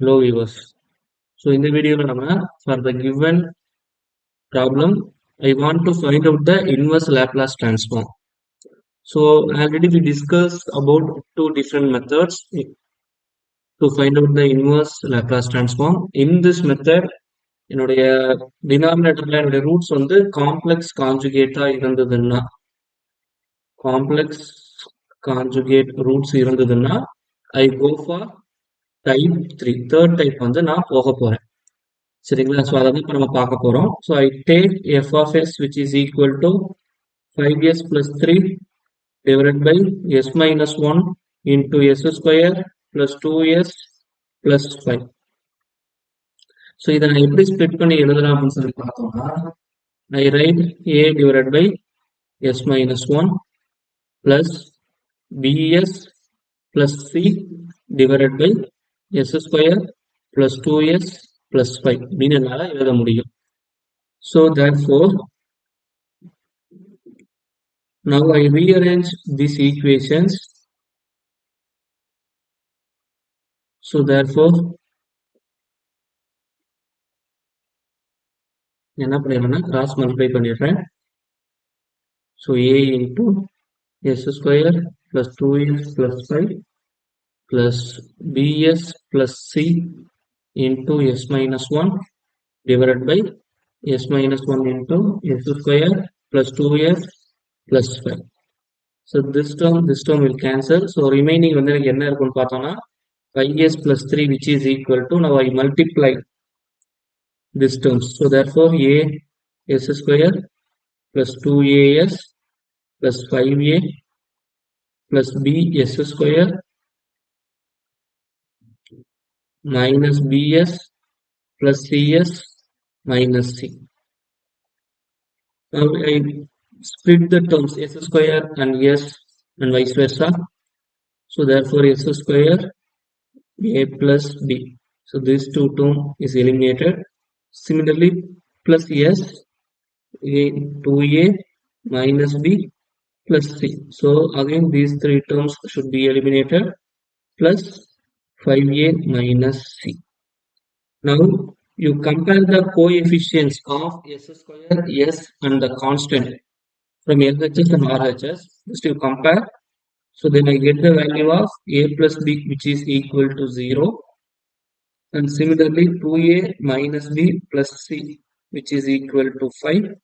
Hello viewers. So in the video for the given problem I want to find out the inverse Laplace transform. So already we discussed about two different methods to find out the inverse Laplace transform. In this method என்னுடைய டினாமினேட்டர்ல என்னுடைய roots வந்து complex கான்ஜுகேட்டா இருந்ததுன்னா complex conjugate roots இருந்ததுன்னா I go for type 3 third type வந்து நான் போக போறேன். சரிங்களா? ஸோ அதை இப்போ நம்ம பார்க்க போறோம். So I take F of S which is equal to 5s plus 3 divided by s minus 1 into s square plus 2s plus 5. So இதை நான் எப்படி ஸ்ப்ளிட் பண்ணி எழுதலாம் அப்படின்னு சொல்லி பார்த்தோம்னா ஐ right a divided by s minus 1 plus bs plus c divided by s square plus 2s plus 5 அப்படின்னு என்னால் எழுத முடியும். So therefore now I rearrange these equations. So therefore என்ன பண்ணிடுறேன்னா கிராஸ் மல்டிப்ளை பண்ணிடுறேன். So a into s square plus 2s plus 5 plus bs plus c into s minus 1 divided by s minus 1 into s square plus 2s plus 5. So this term will cancel. So remaining வந்து எனக்கு என்ன இருக்குன்னு பார்த்தோம்னா 5s plus 3 which is equal to, now I multiply this terms. So therefore a s square plus 2as plus 5a plus b s square minus bs plus cs minus c. Now I split the terms s square and s and vice versa. So therefore s square a plus b. So this two term is eliminated. Similarly plus s a 2a minus b plus c. So again these three terms should be eliminated plus 5a minus c. Now you compare the coefficients of s square, s and the constant from LHS and RHS. Just you compare. So then I get the value of a plus b which is equal to 0. And similarly 2a minus b plus c which is equal to 5.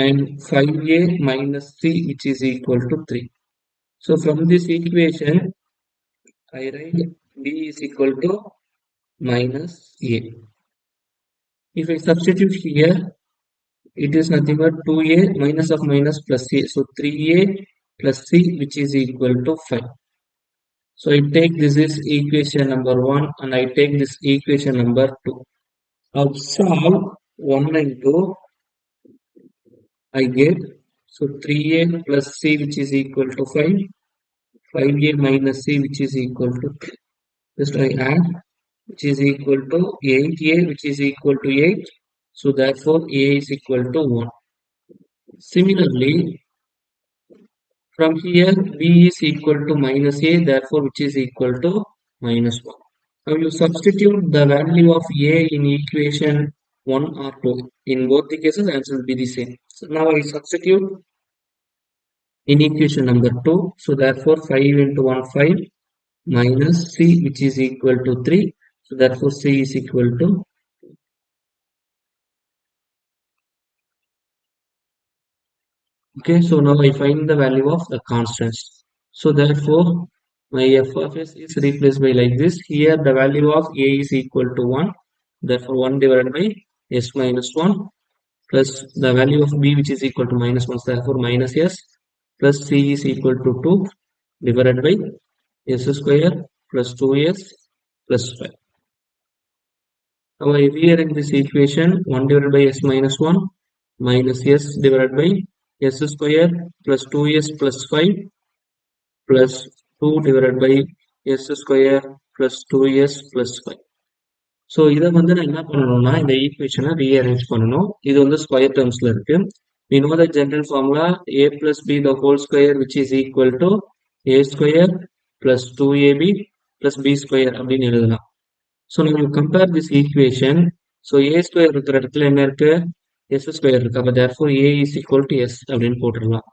And 5a minus c which is equal to 3. So from this equation I write b is equal to minus a. If I substitute here, it is nothing but 2a minus of minus plus a. So 3a plus c which is equal to 5. So I take this is equation number 1 and I take this equation number 2. Now solve 1 and 2. I get, so 3a plus c which is equal to 5. 5a minus c which is equal to 3. Just I add, which is equal to 8a which is equal to 8. So therefore a is equal to 1. Similarly, from here b is equal to minus a, therefore which is equal to minus 1. Now you substitute the value of a in equation 1 or 2. In both the cases answer will be the same. So now I substitute in equation number 2. So therefore 5 into 1 5 minus c which is equal to 3. So therefore c is equal to, okay, so now I find the value of the constants. So therefore my f of s is replaced by like this. Here the value of a is equal to 1. Therefore 1 divided by s minus 1 plus the value of b which is equal to minus 1. Therefore minus s plus c is equal to 2 divided by s square plus 2s plus 5. Now I rearrange this equation. 1 divided by s minus 1 minus s divided by s square plus 2s plus 5 plus 2 divided by s square plus 2s plus 5. So இதை வந்து நான் என்ன பண்ணணும்னா இந்த ஈக்குவேஷனை rearrange பண்ணணும். இது வந்து ஸ்கொயர் டேர்ம்ஸ்ல இருக்கு. We know the general formula a plus b the whole square which is equal to a square plus 2ab plus b square அப்படின்னு எழுதலாம். So now you compare this equation. So a square இருக்கிற இடத்துல என்ன இருக்கு? S square இருக்கு. அப்ப therefore a is equal to s அப்படின்னு போட்டுடலாம்.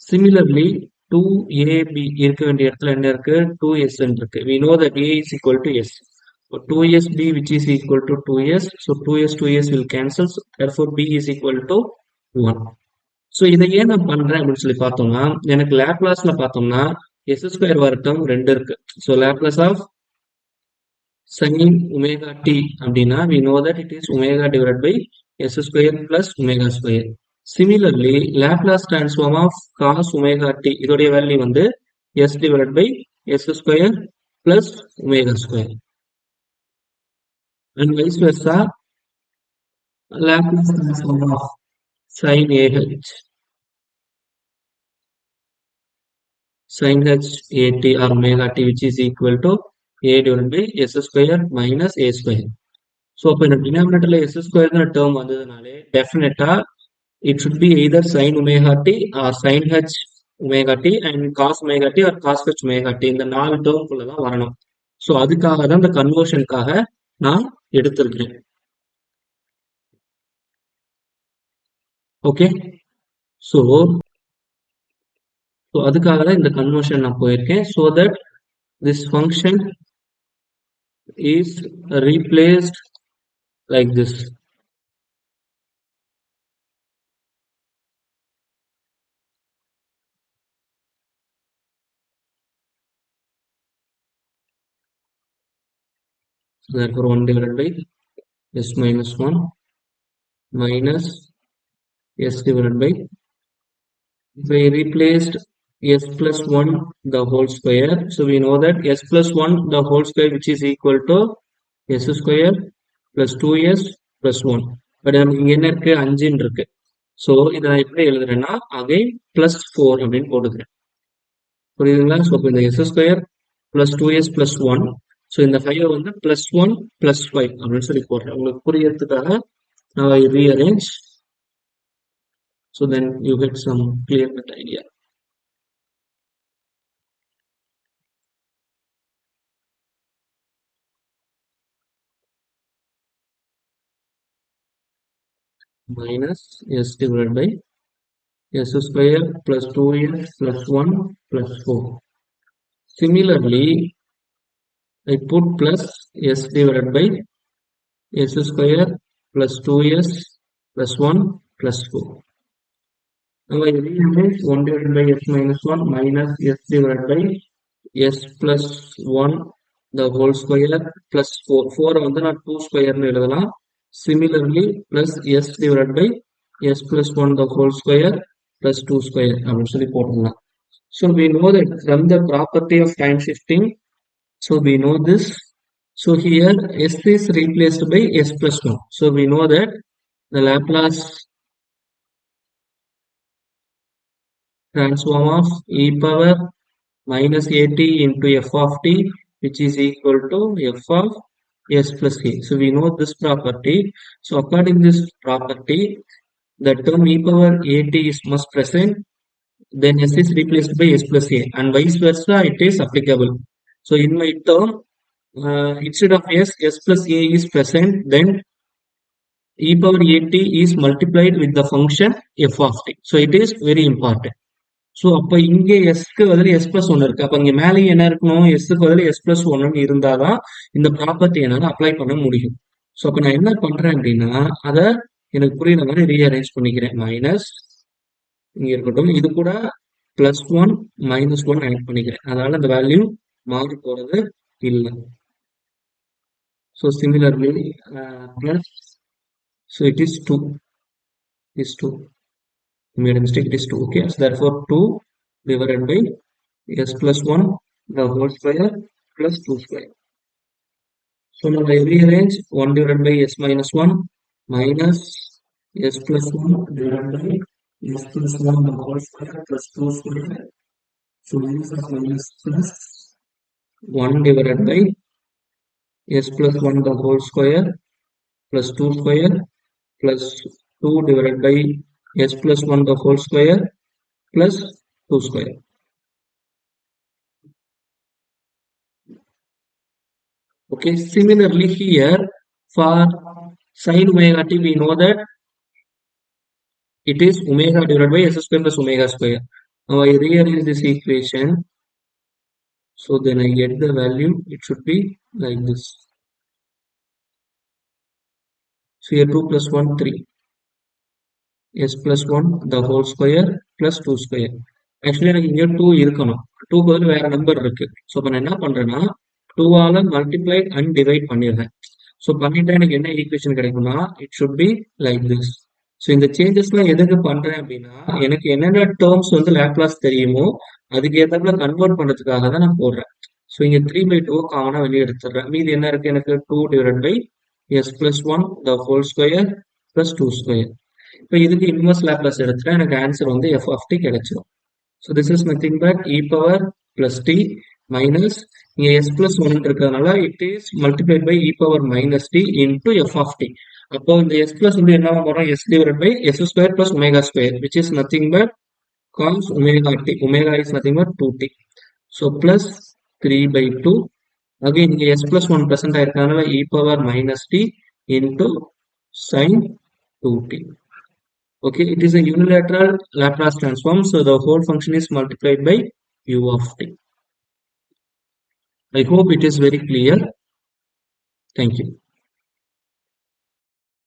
Similarly, 2ab இருக்க வேண்டிய இடத்துல என்ன இருக்கு? 2s இருக்கு. We know that a is equal to s. So 2sb which is equal to 2s. So 2s will cancel. So therefore b is equal to 1. So இதை ஏன் நான் பண்றேன் அப்படின்னு சொல்லி பார்த்தோம்னா எனக்கு லேப்லாஸ்ல பார்த்தோம்னா எஸ் ஸ்கொயர் வரட்டும் 2 இருக்கு. So Laplace of sin omega t அப்படின்னா we know that it is omega divided by s square plus omega square. Similarly, Laplace transform of cos omega t இதோடைய வேல்யூ வந்து s divided by s square plus omega square. And vice versa, Laplace transform of sin ah sin h at or omega t which is equal to a divided by s square minus a square. So அப்போ இந்த டினாமினேட்டர்ல S ஸ்கொயர்ங்கிற term வந்ததுனாலே டெஃபினட்டா it should be either sin omega t or sin h omega t and cos omega t or cos h omega t இந்த 4 டேர்ம்குள்ள தான் வரணும். So அதுக்காக தான் இந்த கன்வர்ஷனுக்காக நான் எடுத்திருக்கிறேன். ஓகே, ஸோ அதுக்காக தான் இந்த கன்வர்ஷன் நான் போயிருக்கேன். So that this function is replaced like this. Therefore 1 divided by s minus 1 minus s divided by, if I replaced s plus 1 the whole square, so we know that s plus 1 the whole square which is equal to s square plus 2s plus 1. But நமக்கு இங்க என்ன இருக்கு? 5 இருக்கு. So இதை நான் எப்படி எழுதுறேன்னா again plus 4 அப்படின்னு போட்டுக்கிறேன். புரியுதுங்களா? ஸோ இப்போ இந்த S square plus 2s plus 1, so இந்த 5 வந்து பிளஸ் 1 பிளஸ் 5 அப்படின்னு சொல்லி போடுறேன். உங்களுக்கு புரியறதுக்காக நான் rearrange. So then you get some clear cut idea. Minus s divided by s square plus 2s plus 1 plus 4. Similarly, I put plus s divided by s square plus 2s plus 1 plus 4. Now I rearrange 1 divided by s minus 1 minus s divided by s plus 1 the whole square plus 4. 4 வந்து நான் 2 ஸ்கொயர்னு எழுதலாம். Similarly, plus s divided by s plus 1 the whole square plus 2 square அப்படின்னு சொல்லி போட்டுடலாம். So we know that from the property of time shifting, so we know this. So here s is replaced by s plus 1. So we know that the Laplace transform of e power minus at into f of t which is equal to f of s plus a. So we know this property. So according to this property, the term e power at is must present, then s is replaced by s plus a, and vice versa it is applicable. So in my term, instead of s plus a is present, then e power at is multiplied with the function f of t. So it is very important. So அப்போ இங்கே எஸ்க்கு பதில் S plus ஒன்று இருக்கு. அப்போ இங்கே மேலேயும் என்ன இருக்கணும்? எஸ்க்கு பதில் எஸ் பிளஸ் ஒன்னு இருந்தாதான் இந்த ப்ராப்பர்ட்டி என்னால் அப்ளை பண்ண முடியும். ஸோ அப்போ நான் என்ன பண்றேன் அப்படின்னா அதை எனக்கு புரியுற மாதிரி ரீஅரேஞ்ச் பண்ணிக்கிறேன். மைனஸ் இங்க இருக்கட்டும், இது கூட பிளஸ் 1 மைனஸ் 1 ஆட் பண்ணிக்கிறேன். அதனால அந்த வேல்யூ மாறி போறது இல்லை. So similarly plus, so it is 2 is 2. Made a mistake, it is 2. Okay, so therefore 2 divided by s plus 1 the whole square plus 2 square. So now I rearrange 1 divided by s minus 1 minus s plus 1 divided by s plus 1 the whole square plus 2 square. So minus of minus plus 1 divided by s plus 1 the whole square plus 2 square plus 2 divided by s plus 1 the whole square plus 2 square. Okay, similarly here for sin omega t we know that it is omega divided by s square plus omega square. Now I rearrange this equation, so then I get the value. It should be like this. So here 2 plus 1 3, s plus 1 the whole square plus 2 square. Actually எனக்கு இங்க 2 இருக்கணும், 2 பதில் வேற number இருக்கு. So இப்போ நான் என்ன பண்றேன்னா 2 ஆல மல்டிப்ளைட் அண்ட் டிவைட் பண்ணிடுறேன். ஸோ பண்ணிட்டா எனக்கு என்ன ஈக்குவேஷன் கிடைக்கும்னா it should be like this. So இந்த சேஞ்சஸ்லாம் எதுக்கு பண்றேன் அப்படின்னா எனக்கு என்னென்ன டேர்ம்ஸ் வந்து லேப்லாஸ் தெரியுமோ அதுக்கு ஏத்தாப்புல கன்வெர்ட் பண்றதுக்காக தான் நான் போடுறேன். ஸோ இங்க 3/2 காமனா வெளியே எடுத்துடுறேன். மீதி என்ன இருக்கு, எனக்கு 2 divide by s plus 1 the whole square plus 2 square. இப்போ இதுக்கு இன்வெர்ஸ் லேப்லாஸ் எடுத்துட்டா எனக்கு ஆன்சர் வந்து f of t கிடைச்சிடும். So this is nothing but e power plus t minus இங்க s plus 1 இருக்கிறதுனால it is multiplied by e power minus t into f of t. அப்போ இந்த s plus வந்து என்ன வரும், s divided by s square plus omega square which is nothing but cos omega t. Omega is nothing but 2t. So plus 3/2. Again இங்க s plus 1 present ஆயிருக்கனால e power minus t into sin 2t. Okay, it is a unilateral Laplace transform, so the whole function is multiplied by u of t. I hope it is very clear. Thank you.